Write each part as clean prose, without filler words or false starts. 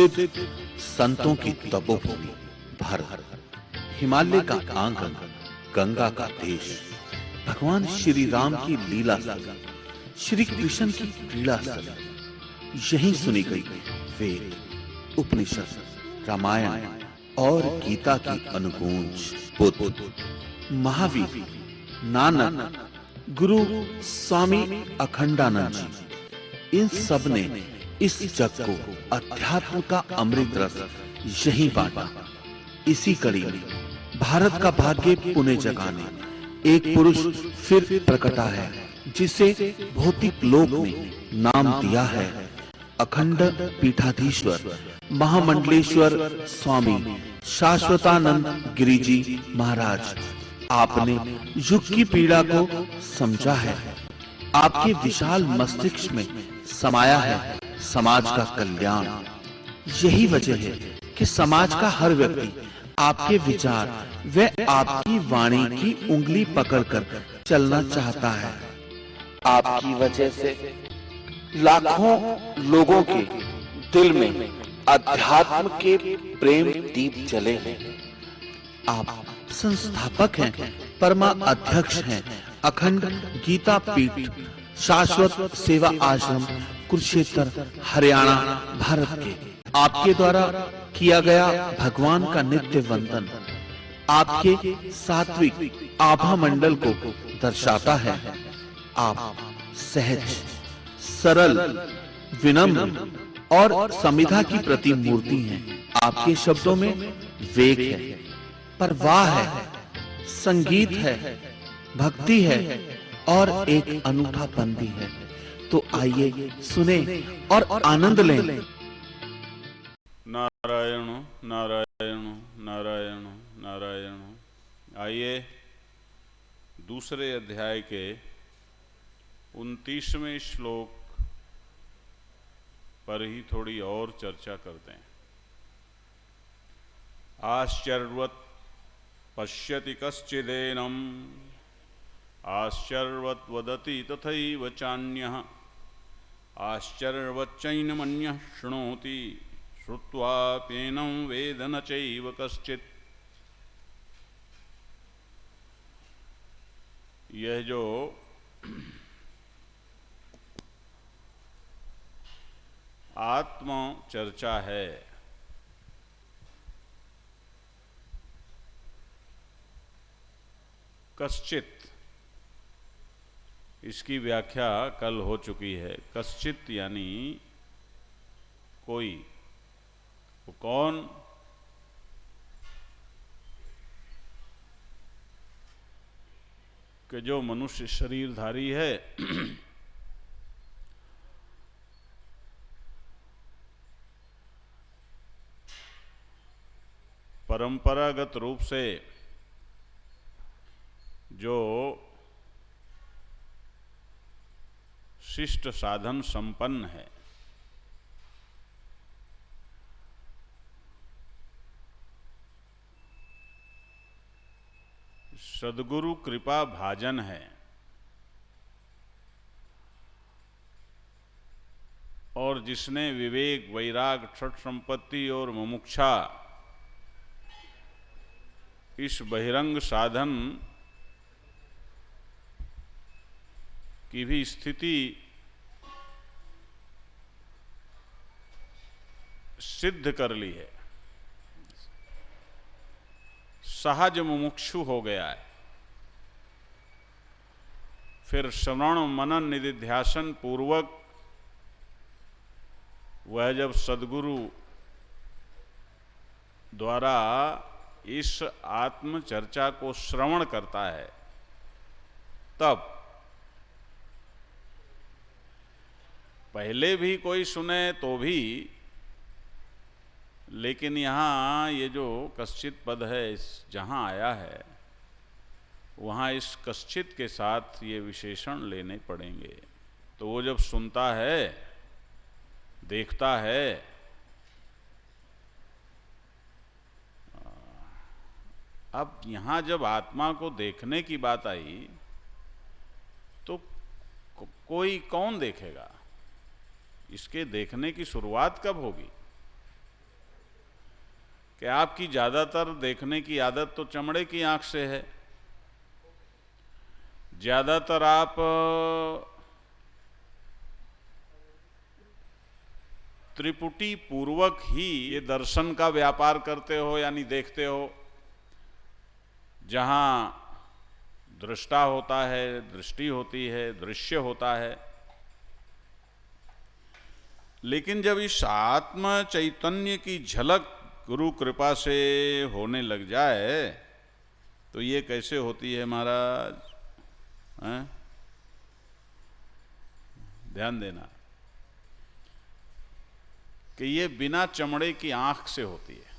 प्रसिद्ध संतों की तपोभूमि भारत, हिमालय का आंगन, गंगा का देश, भगवान श्री राम की लीला स्थल, श्री कृष्ण की क्रीड़ा स्थल, यहीं सुनी गई वेद, उपनिषद, रामायण और गीता की अनुगूंज। बुद्ध, महावीर, नानक, गुरु स्वामी अखंडानंद जी, इन सब ने इस जग को अध्यात्म का अमृत रस यहीं बांटा। इसी कड़ी में भारत का भाग्य पुणे जगाने एक पुरुष फिर प्रकटा है, जिसे भौतिक लोक में नाम दिया है अखंड पीठाधीश्वर महामंडलेश्वर स्वामी शाश्वतानंद गिरिजी महाराज। आपने युग की पीड़ा को समझा है। आपके विशाल मस्तिष्क में समाया है समाज का कल्याण। यही वजह है कि समाज का हर व्यक्ति आपके विचार व आपकी वाणी की उंगली पकड़कर चलना चाहता है। आपकी वजह से लाखों लोगों के दिल में अध्यात्म के प्रेम दीप जले हैं। आप संस्थापक हैं, परमा अध्यक्ष हैं अखंड गीता पीठ शाश्वत सेवा आश्रम कुरुक्षेत्र हरियाणा भारत के। आपके द्वारा किया गया भगवान का नित्य वंदन आपके सात्विक आभा मंडल को दर्शाता है। आप सहज, सरल, विनम्र और संविधा की प्रतिमूर्ति हैं। आपके शब्दों में वेग है, परवाह है, संगीत है, भक्ति है और एक अनूठापन भी है। तो आइए सुने और आनंद लें। नारायण नारायण नारायण नारायण। आइए दूसरे अध्याय के 29वें श्लोक पर ही थोड़ी और चर्चा करते हैं। आश्चर्यवत् पश्यति कश्चिदेनम् आश्चर्यवत् वदति तथैव चान्यः आश्चर्यवच्चैनमन्यः शृणोति श्रुत्वाप्येनं वेद न चैव कश्चित्। यह जो आत्म चर्चा है, कश्चित, इसकी व्याख्या कल हो चुकी है। कश्चित यानी कोई। वो कौन? कि जो मनुष्य शरीरधारी है परंपरागत रूप से जो शिष्ट साधन संपन्न है, सद्गुरु कृपा भाजन है और जिसने विवेक, वैराग, षट संपत्ति और मुमुक्षा इस बहिरंग साधन की भी स्थिति सिद्ध कर ली है, सहज मुमुक्षु हो गया है, फिर श्रवण मनन निधिध्यासन पूर्वक वह जब सद्गुरु द्वारा इस आत्म चर्चा को श्रवण करता है, तब पहले भी कोई सुने तो भी, लेकिन यहाँ ये जो कश्चित पद है, इस जहाँ आया है वहाँ इस कश्चित के साथ ये विशेषण लेने पड़ेंगे। तो वो जब सुनता है, देखता है, अब यहाँ जब आत्मा को देखने की बात आई तो कोई कौन देखेगा? इसके देखने की शुरुआत कब होगी? कि आपकी ज़्यादातर देखने की आदत तो चमड़े की आंख से है। ज़्यादातर आप त्रिपुटी पूर्वक ही ये दर्शन का व्यापार करते हो, यानी देखते हो। जहां दृष्टा होता है, दृष्टि होती है, दृश्य होता है। लेकिन जब इस आत्म चैतन्य की झलक गुरु कृपा से होने लग जाए तो ये कैसे होती है महाराज? हैं? ध्यान देना कि ये बिना चमड़े की आंख से होती है।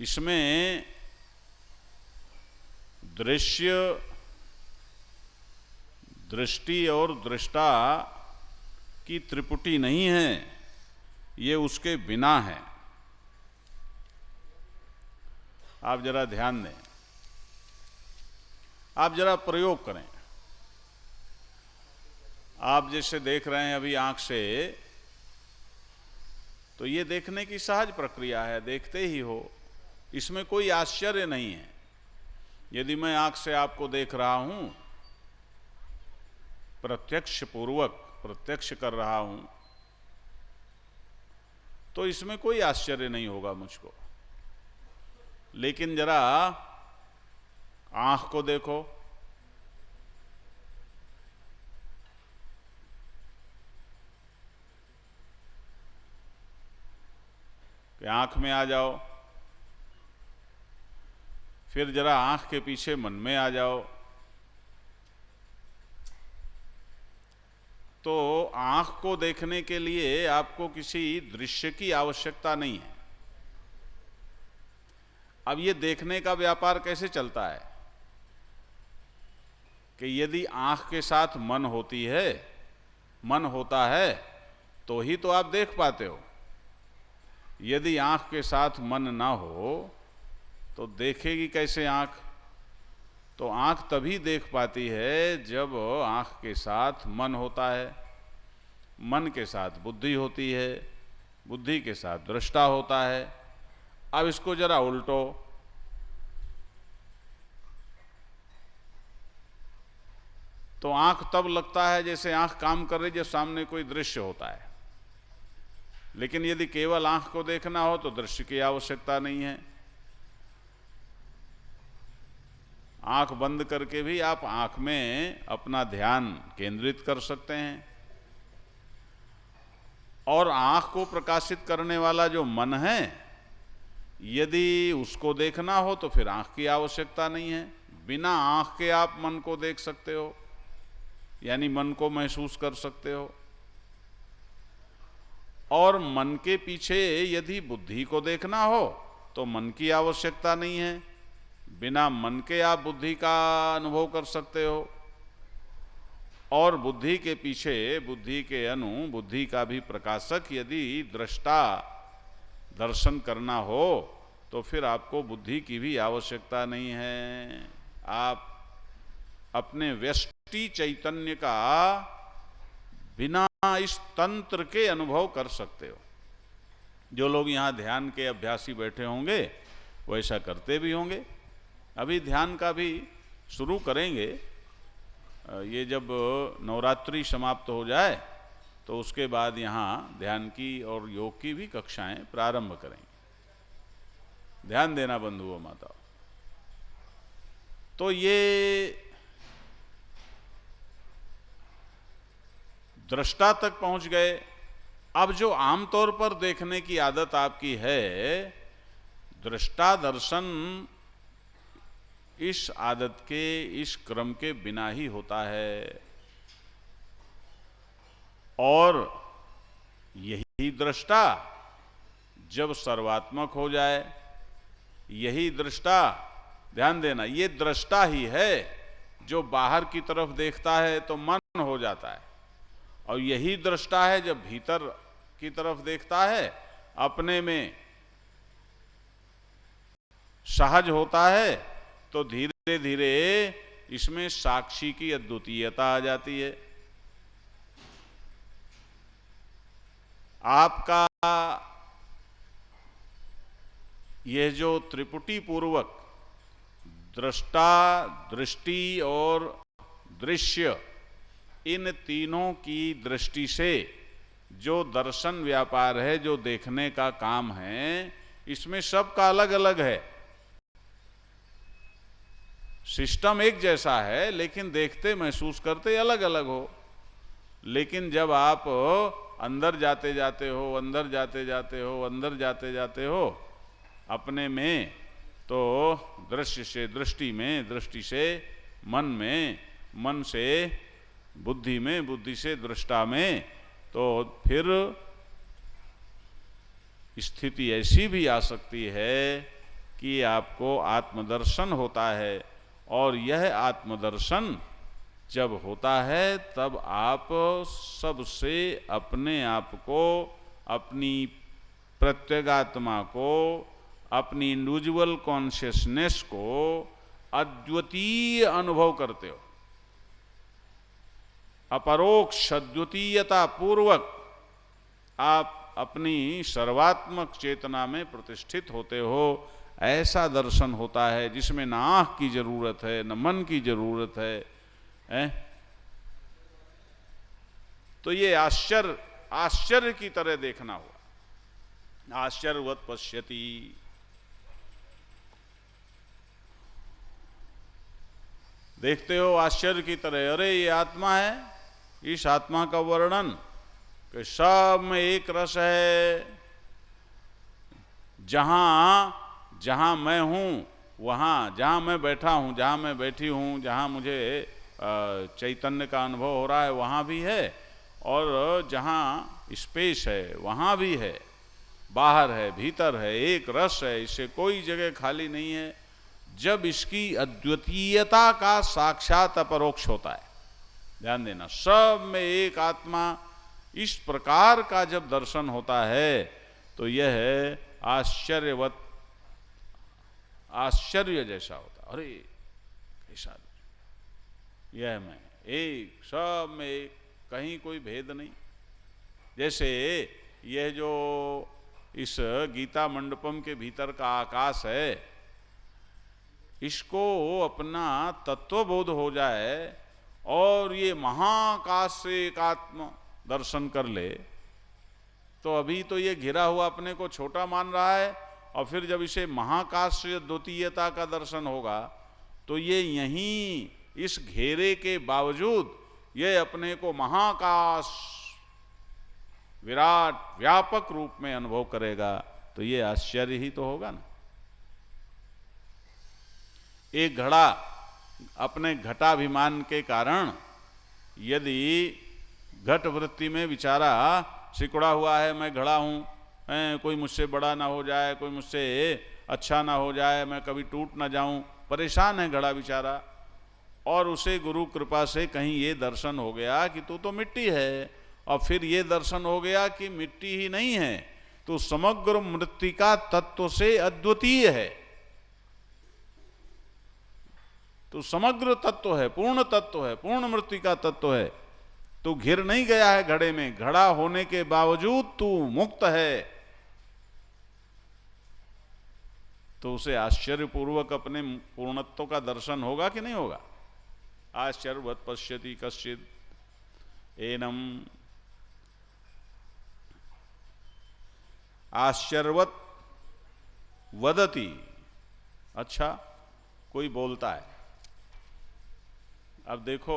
इसमें दृश्य, दृष्टि और दृष्टा की त्रिपुटी नहीं है, ये उसके बिना है। आप जरा ध्यान दें, आप जरा प्रयोग करें। आप जैसे देख रहे हैं अभी आंख से, तो ये देखने की सहज प्रक्रिया है, देखते ही हो, इसमें कोई आश्चर्य नहीं है। यदि मैं आंख से आपको देख रहा हूं, प्रत्यक्ष पूर्वक प्रत्यक्ष कर रहा हूं, तो इसमें कोई आश्चर्य नहीं होगा मुझको। लेकिन जरा आंख को देखो, कि आंख में आ जाओ, फिर जरा आंख के पीछे मन में आ जाओ, तो आंख को देखने के लिए आपको किसी दृश्य की आवश्यकता नहीं है। अब ये देखने का व्यापार कैसे चलता है कि यदि आंख के साथ मन होती है, मन होता है, तो ही तो आप देख पाते हो। यदि आंख के साथ मन ना हो तो देखेगी कैसे आंख? तो आंख तभी देख पाती है जब आंख के साथ मन होता है, मन के साथ बुद्धि होती है, बुद्धि के साथ दृष्टा होता है। अब इसको जरा उल्टो, तो आंख तब लगता है जैसे आंख काम कर रही, जब सामने कोई दृश्य होता है। लेकिन यदि केवल आंख को देखना हो तो दृश्य की आवश्यकता नहीं है। आंख बंद करके भी आप आंख में अपना ध्यान केंद्रित कर सकते हैं। और आंख को प्रकाशित करने वाला जो मन है, यदि उसको देखना हो तो फिर आंख की आवश्यकता नहीं है। बिना आंख के आप मन को देख सकते हो, यानी मन को महसूस कर सकते हो। और मन के पीछे यदि बुद्धि को देखना हो तो मन की आवश्यकता नहीं है, बिना मन के आप बुद्धि का अनुभव कर सकते हो। और बुद्धि के पीछे, बुद्धि के अनु, बुद्धि का भी प्रकाशक यदि दृष्टा दर्शन करना हो तो फिर आपको बुद्धि की भी आवश्यकता नहीं है। आप अपने व्यष्टि चैतन्य का बिना इस तंत्र के अनुभव कर सकते हो। जो लोग यहाँ ध्यान के अभ्यासी बैठे होंगे वो ऐसा करते भी होंगे। अभी ध्यान का भी शुरू करेंगे, ये जब नवरात्रि समाप्त हो जाए तो उसके बाद यहाँ ध्यान की और योग की भी कक्षाएं प्रारंभ करेंगे। ध्यान देना बंधुओं माताओं। तो ये दृष्टा तक पहुंच गए। अब जो आमतौर पर देखने की आदत आपकी है, दृष्टा दर्शन इस आदत के, इस क्रम के बिना ही होता है। और यही दृष्टा जब सर्वात्मक हो जाए, यही दृष्टा, ध्यान देना, ये दृष्टा ही है जो बाहर की तरफ देखता है तो मन हो जाता है। और यही दृष्टा है जब भीतर की तरफ देखता है, अपने में सहज होता है, तो धीरे धीरे इसमें साक्षी की अद्वितीयता आ जाती है। आपका यह जो त्रिपुटी पूर्वक दृष्टा, दृष्टि और दृश्य, इन तीनों की दृष्टि से जो दर्शन व्यापार है, जो देखने का काम है, इसमें सबका अलग अलग है। सिस्टम एक जैसा है, लेकिन देखते महसूस करते अलग अलग हो। लेकिन जब आप अंदर जाते जाते हो, अंदर जाते जाते हो, अंदर जाते जाते हो अपने में, तो दृश्य से दृष्टि में, दृष्टि से मन में, मन से बुद्धि में, बुद्धि से दृष्टा में, तो फिर स्थिति ऐसी भी आ सकती है कि आपको आत्मदर्शन होता है। और यह आत्मदर्शन जब होता है तब आप सबसे अपने आप को, अपनी प्रत्यगात्मा को, अपनी इंडिविजुअल कॉन्शियसनेस को अद्वितीय अनुभव करते हो। अपरोक्ष अद्वितीयता पूर्वक आप अपनी सर्वात्मक चेतना में प्रतिष्ठित होते हो। ऐसा दर्शन होता है जिसमें न आँख की जरूरत है, न मन की जरूरत है। तो ये आश्चर्य की तरह देखना हुआ। आश्चर्यवत पश्यति। देखते हो आश्चर्य की तरह, अरे ये आत्मा है। इस आत्मा का वर्णन कि सब में एक रस है। जहां मैं हूं, वहां जहां मैं बैठा हूं, जहां मैं बैठी हूं, जहां मुझे चैतन्य का अनुभव हो रहा है, वहां भी है। और जहां स्पेस है वहां भी है, बाहर है, भीतर है, एक रस है। इससे कोई जगह खाली नहीं है। जब इसकी अद्वितीयता का साक्षात अपरोक्ष होता है, ध्यान देना, सब में एक आत्मा, इस प्रकार का जब दर्शन होता है तो यह है आश्चर्यवत, आश्चर्य जैसा होता। अरे कैसा, यह मैं एक, सब में एक, कहीं कोई भेद नहीं। जैसे यह जो इस गीता मंडपम के भीतर का आकाश है, इसको अपना तत्वबोध हो जाए और ये महाकाश से एक आत्म दर्शन कर ले, तो अभी तो ये घिरा हुआ अपने को छोटा मान रहा है। और फिर जब इसे महाकाश से द्वितीयता का दर्शन होगा तो ये यहीं इस घेरे के बावजूद ये अपने को महाकाश, विराट, व्यापक रूप में अनुभव करेगा। तो ये आश्चर्य ही तो होगा ना। एक घड़ा अपने घटाभिमान के कारण यदि घट वृत्ति में विचारा सिकुड़ा हुआ है, मैं घड़ा हूं, कोई मुझसे बड़ा ना हो जाए, कोई मुझसे अच्छा ना हो जाए, मैं कभी टूट ना जाऊं, परेशान है घड़ा बेचारा। और उसे गुरु कृपा से कहीं ये दर्शन हो गया कि तू तो मिट्टी है, और फिर ये दर्शन हो गया कि मिट्टी ही नहीं है, तू समग्र मृत्तिका तत्व से अद्वितीय है, तू समग्र तत्व है, पूर्ण तत्व है, पूर्ण मृत्तिका तत्व है। तू घिर नहीं गया है घड़े में, घड़ा होने के बावजूद तू मुक्त है। तो उसे आश्चर्यपूर्वक अपने पूर्णत्व का दर्शन होगा कि नहीं होगा। आश्चर्यवत पश्यति कश्चित् एनम, आश्चर्यवत वदति। अच्छा, कोई बोलता है। अब देखो,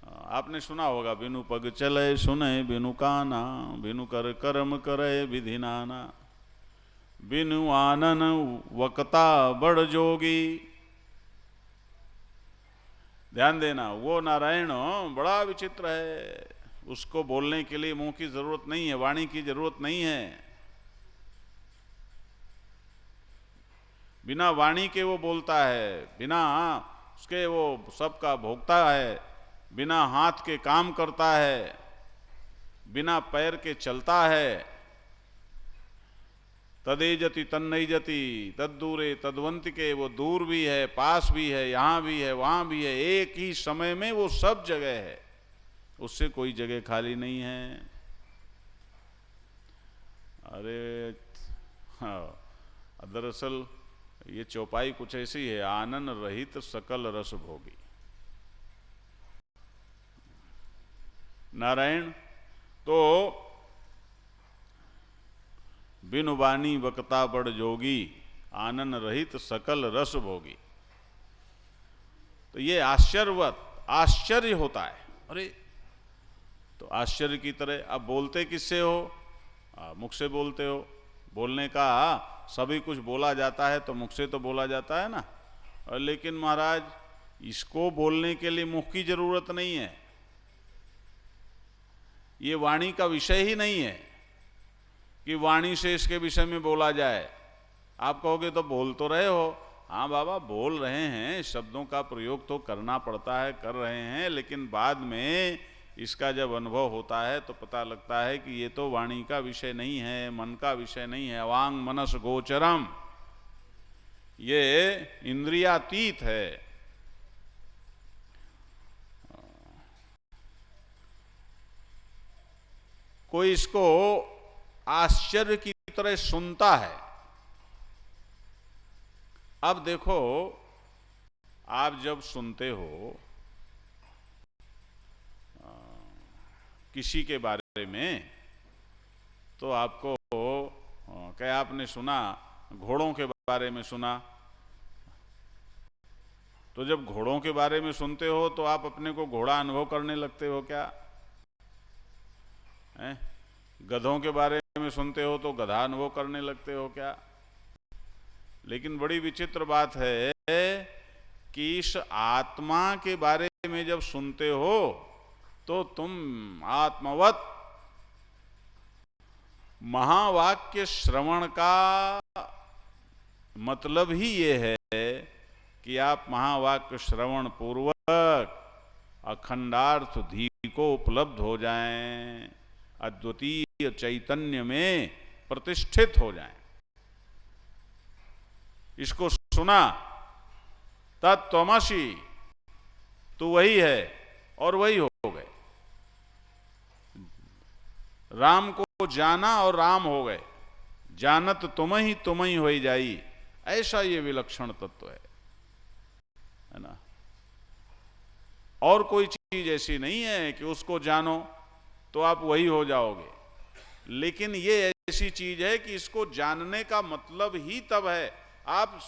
आपने सुना होगा, बिनु पग चले सुने बिनु काना, बिनु कर कर्म करे विधि नाना, बिनु आनन वक्ता बड़ जोगी। ध्यान देना, वो नारायण बड़ा विचित्र है। उसको बोलने के लिए मुंह की जरूरत नहीं है, वाणी की जरूरत नहीं है। बिना वाणी के वो बोलता है, बिना उसके वो सबका भोगता है, बिना हाथ के काम करता है, बिना पैर के चलता है। तदेजति तन्नैजति तद्दूरे तद्वंतिके, वो दूर भी है, पास भी है, यहाँ भी है, वहाँ भी है, एक ही समय में वो सब जगह है, उससे कोई जगह खाली नहीं है। अरे हाँ, दरअसल ये चौपाई कुछ ऐसी है, आनन रहित सकल रस भोगी। नारायण तो बिनु बानी बकता बड़ जोगी, आनन रहित सकल रस भोगी। तो ये आश्चर्य होता है। अरे तो आश्चर्य की तरह आप बोलते किससे हो? मुख से बोलते हो। बोलने का सभी कुछ बोला जाता है तो मुख से तो बोला जाता है ना। और लेकिन महाराज इसको बोलने के लिए मुख की जरूरत नहीं है, ये वाणी का विषय ही नहीं है कि वाणी से इसके विषय में बोला जाए। आप कहोगे तो बोल तो रहे हो। हाँ बाबा बोल रहे हैं, शब्दों का प्रयोग तो करना पड़ता है, कर रहे हैं, लेकिन बाद में इसका जब अनुभव होता है तो पता लगता है कि ये तो वाणी का विषय नहीं है, मन का विषय नहीं है। अवांग मनस गोचरम, ये इंद्रियातीत है। कोई इसको आश्चर्य की तरह सुनता है। अब देखो, आप जब सुनते हो किसी के बारे में तो आपको क्या आपने सुना, घोड़ों के बारे में सुना, तो जब घोड़ों के बारे में सुनते हो तो आप अपने को घोड़ा अनुभव करने लगते हो क्या? गधों के बारे में सुनते हो तो गधा अनुभव करने लगते हो क्या? लेकिन बड़ी विचित्र बात है कि इस आत्मा के बारे में जब सुनते हो तो तुम आत्मवत महावाक्य श्रवण का मतलब ही ये है कि आप महावाक्य श्रवण पूर्वक अखंडार्थ धी को उपलब्ध हो जाएं, अद्वितीय चैतन्य में प्रतिष्ठित हो जाएं। इसको सुना, तत्त्वमसि, तू वही है और वही हो गए। राम को जाना और राम हो गए। जानत तुम ही हो जाई, ऐसा ये विलक्षण तत्व है ना। और कोई चीज ऐसी नहीं है कि उसको जानो तो आप वही हो जाओगे, लेकिन ये ऐसी चीज है कि इसको जानने का मतलब ही तब है, आप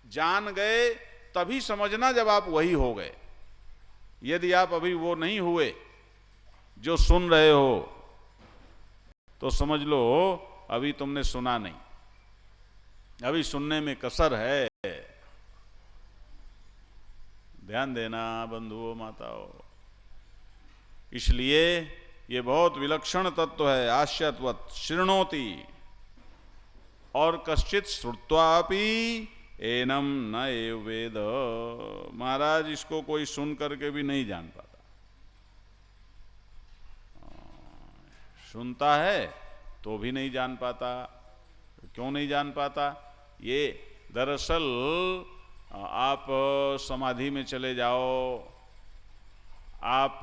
जान गए तभी समझना जब आप वही हो गए। यदि आप अभी वो नहीं हुए जो सुन रहे हो तो समझ लो अभी तुमने सुना नहीं, अभी सुनने में कसर है। ध्यान देना बंधुओं माताओं। इसलिए ये बहुत विलक्षण तत्व है। आश्चर्यवत् शृणोति और कश्चित श्रुत्वापि एनम न एव वेद। महाराज इसको कोई सुन करके भी नहीं जान पाता। सुनता है तो भी नहीं जान पाता। क्यों नहीं जान पाता? ये दरअसल आप समाधि में चले जाओ, आप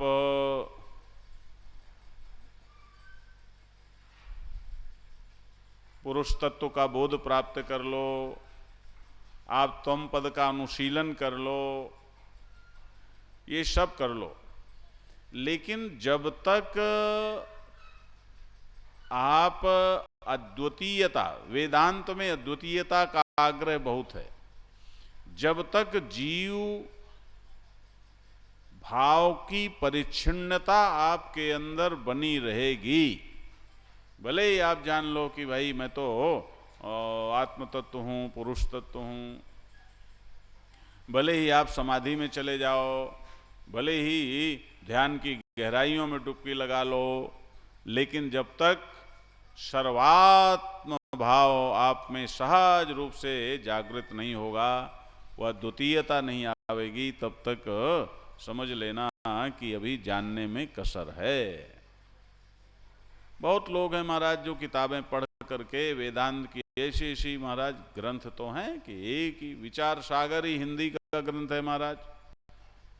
पुरुष तत्व का बोध प्राप्त कर लो, आप त्वम पद का अनुशीलन कर लो, ये सब कर लो, लेकिन जब तक आप अद्वितीयता, वेदांत में अद्वितीयता का आग्रह बहुत है, जब तक जीव भाव की परिच्छिन्नता आपके अंदर बनी रहेगी, भले ही आप जान लो कि भाई मैं तो आत्म तत्व हूं, पुरुष तत्व हूं, भले ही आप समाधि में चले जाओ, भले ही ध्यान की गहराइयों में डुबकी लगा लो, लेकिन जब तक सर्वात्म भाव आप में सहज रूप से जागृत नहीं होगा, वह द्वितीयता नहीं आवेगी, तब तक समझ लेना कि अभी जानने में कसर है। बहुत लोग हैं महाराज जो किताबें पढ़ करके वेदांत की ऐसी ऐसी महाराज ग्रंथ तो हैं कि एक ही विचार सागर ही हिंदी का ग्रंथ है महाराज।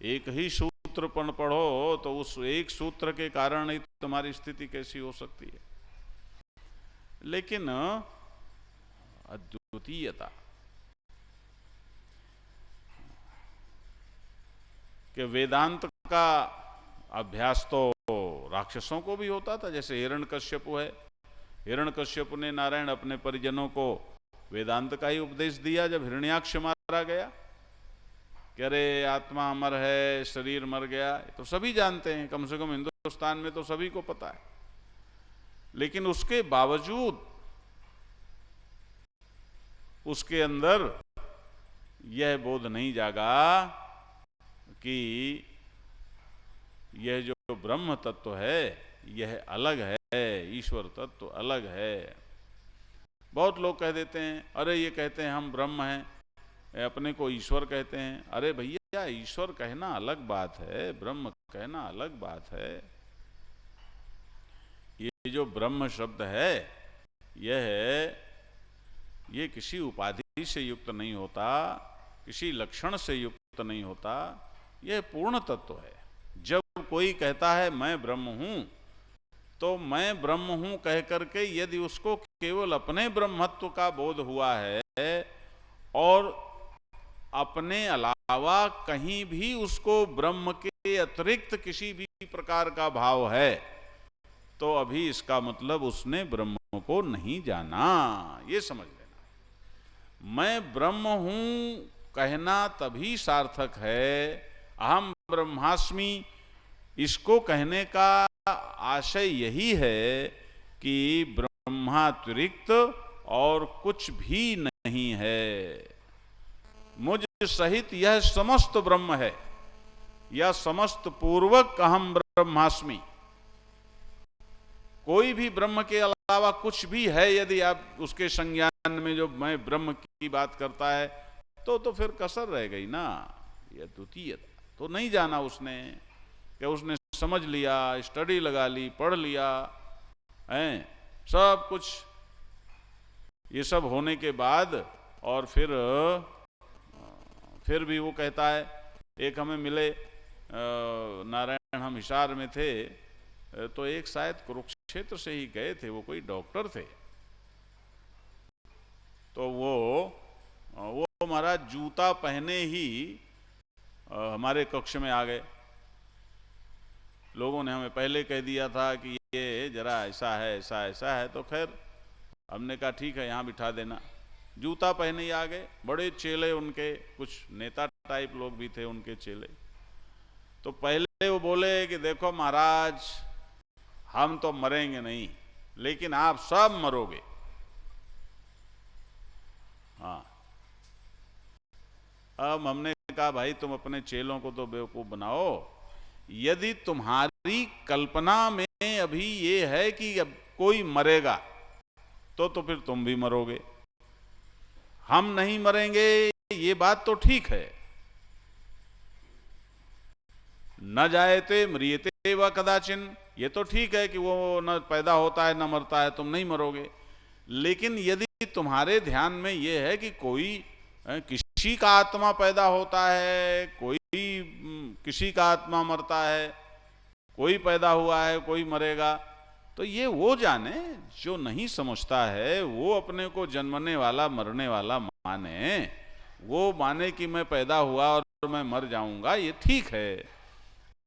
एक ही सूत्र पढ़ो तो उस एक सूत्र के कारण ही तुम्हारी स्थिति कैसी हो सकती है। लेकिन द्वितीयता। कि वेदांत का अभ्यास तो राक्षसों को भी होता था, जैसे हिरण्यकश्यपु है। हिरण्यकश्यपु ने नारायण अपने परिजनों को वेदांत का ही उपदेश दिया जब हिरण्याक्ष मारा गया कि अरे आत्मा अमर है, शरीर मर गया, तो सभी जानते हैं, कम से कम हिंदुस्तान में तो सभी को पता है। लेकिन उसके बावजूद उसके अंदर यह बोध नहीं जागा कि यह जो ब्रह्म तत्व है यह अलग है, ईश्वर तत्व अलग है। बहुत लोग कह देते हैं, अरे ये कहते हैं हम ब्रह्म हैं, अपने को ईश्वर कहते हैं। अरे भैया, ईश्वर कहना अलग बात है, ब्रह्म कहना अलग बात है। ये जो ब्रह्म शब्द है ये किसी उपाधि से युक्त नहीं होता, किसी लक्षण से युक्त नहीं होता, यह पूर्ण तत्व है। जब कोई कहता है मैं ब्रह्म हूं, तो मैं ब्रह्म हूं कह करके यदि उसको केवल अपने ब्रह्मत्व का बोध हुआ है और अपने अलावा कहीं भी उसको ब्रह्म के अतिरिक्त किसी भी प्रकार का भाव है, तो अभी इसका मतलब उसने ब्रह्म को नहीं जाना, ये समझ लेना। मैं ब्रह्म हूं कहना तभी सार्थक है, अहम ब्रह्मास्मि, इसको कहने का आशय यही है कि ब्रह्मातिरिक्त और कुछ भी नहीं है, मुझ सहित यह समस्त ब्रह्म है, या समस्त पूर्वक अहम ब्रह्मास्मि। कोई भी ब्रह्म के अलावा कुछ भी है यदि आप उसके संज्ञान में जो मैं ब्रह्म की बात करता है, तो फिर कसर रह गई ना। यह द्वितीयता तो नहीं जाना उसने, क्या उसने समझ लिया, स्टडी लगा ली, पढ़ लिया है सब कुछ, ये सब होने के बाद और फिर भी वो कहता है। एक हमें मिले नारायण, हम हिसार में थे, तो एक शायद कुरुक्षेत्र से ही गए थे, वो कोई डॉक्टर थे। तो वो महाराज जूता पहने ही हमारे कक्ष में आ गए। लोगों ने हमें पहले कह दिया था कि ये जरा ऐसा है, ऐसा ऐसा है, तो खैर हमने कहा ठीक है यहाँ बिठा देना। जूता पहने ही आ गए, बड़े चेले उनके, कुछ नेता टाइप लोग भी थे उनके चेले। तो पहले वो बोले कि देखो महाराज, हम तो मरेंगे नहीं, लेकिन आप सब मरोगे। हाँ, अब हमने कहा भाई तुम अपने चेलों को तो बेवकूफ बनाओ, यदि तुम्हारी कल्पना में अभी ये है कि अब कोई मरेगा, तो फिर तुम भी मरोगे। हम नहीं मरेंगे ये बात तो ठीक है, न जायते म्रियते व कदाचिन, ये तो ठीक है कि वो न पैदा होता है न मरता है, तुम नहीं मरोगे। लेकिन यदि तुम्हारे ध्यान में ये है कि कोई किसी का आत्मा पैदा होता है, कोई किसी का आत्मा मरता है, कोई पैदा हुआ है, कोई मरेगा, तो ये वो जाने जो नहीं समझता है। वो अपने को जन्मने वाला मरने वाला माने, वो माने कि मैं पैदा हुआ और मैं मर जाऊंगा, ये ठीक है।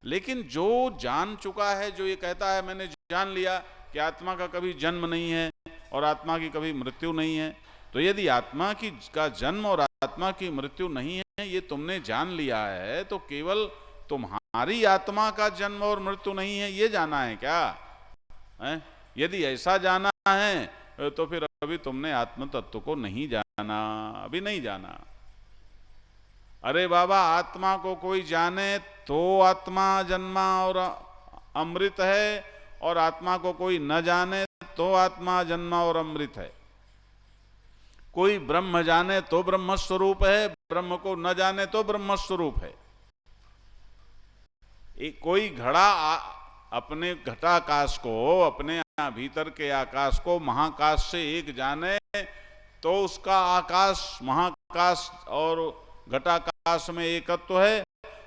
लेकिन जो जान चुका है, जो ये कहता है मैंने जान लिया कि आत्मा का कभी जन्म नहीं है और आत्मा की कभी मृत्यु नहीं है, तो यदि आत्मा का जन्म और आत्मा की मृत्यु नहीं है ये तुमने जान लिया है, तो केवल तुम्हारी आत्मा का जन्म और मृत्यु नहीं है ये जाना है क्या है? यदि ऐसा जाना है तो फिर अभी तुमने आत्म तत्व को नहीं जाना, अभी नहीं जाना। अरे बाबा, आत्मा को कोई जाने तो आत्मा जन्मा और अमृत है, और आत्मा को कोई न जाने तो आत्मा जन्मा और अमृत है। कोई ब्रह्म जाने तो ब्रह्म स्वरूप है, ब्रह्म को न जाने तो ब्रह्म स्वरूप है। कोई घड़ा अपने घटाकाश को, अपने भीतर के आकाश को महाकाश से एक जाने तो उसका आकाश महाकाश और घटाकाश में एकत्व है,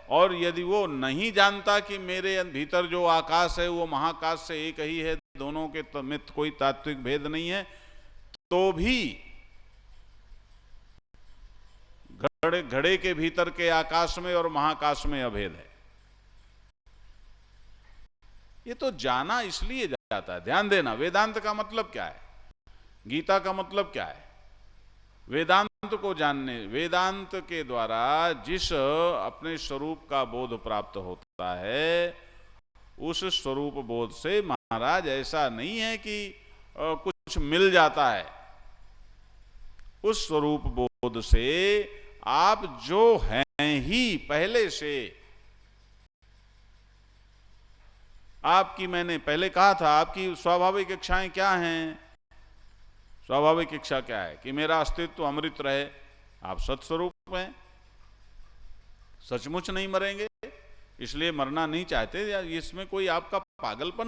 और यदि वो नहीं जानता कि मेरे भीतर जो आकाश है वो महाकाश से एक ही है, दोनों के में कोई तात्विक भेद नहीं है, तो भी घड़े के भीतर के आकाश में और महाकाश में अभेद है। ये तो जाना इसलिए जाता है। ध्यान देना, वेदांत का मतलब क्या है, गीता का मतलब क्या है। वेदांत को जानने, वेदांत के द्वारा जिस अपने स्वरूप का बोध प्राप्त होता है, उस स्वरूप बोध से महाराज ऐसा नहीं है कि कुछ मिल जाता है। उस स्वरूप बोध से आप जो हैं ही पहले से, आपकी, मैंने पहले कहा था, आपकी स्वाभाविक इच्छाएं क्या हैं। स्वाभाविक इच्छा क्या है कि मेरा अस्तित्व अमृत रहे। आप सत्स्वरूप हैं, सचमुच नहीं मरेंगे, इसलिए मरना नहीं चाहते। या इसमें कोई आपका पागलपन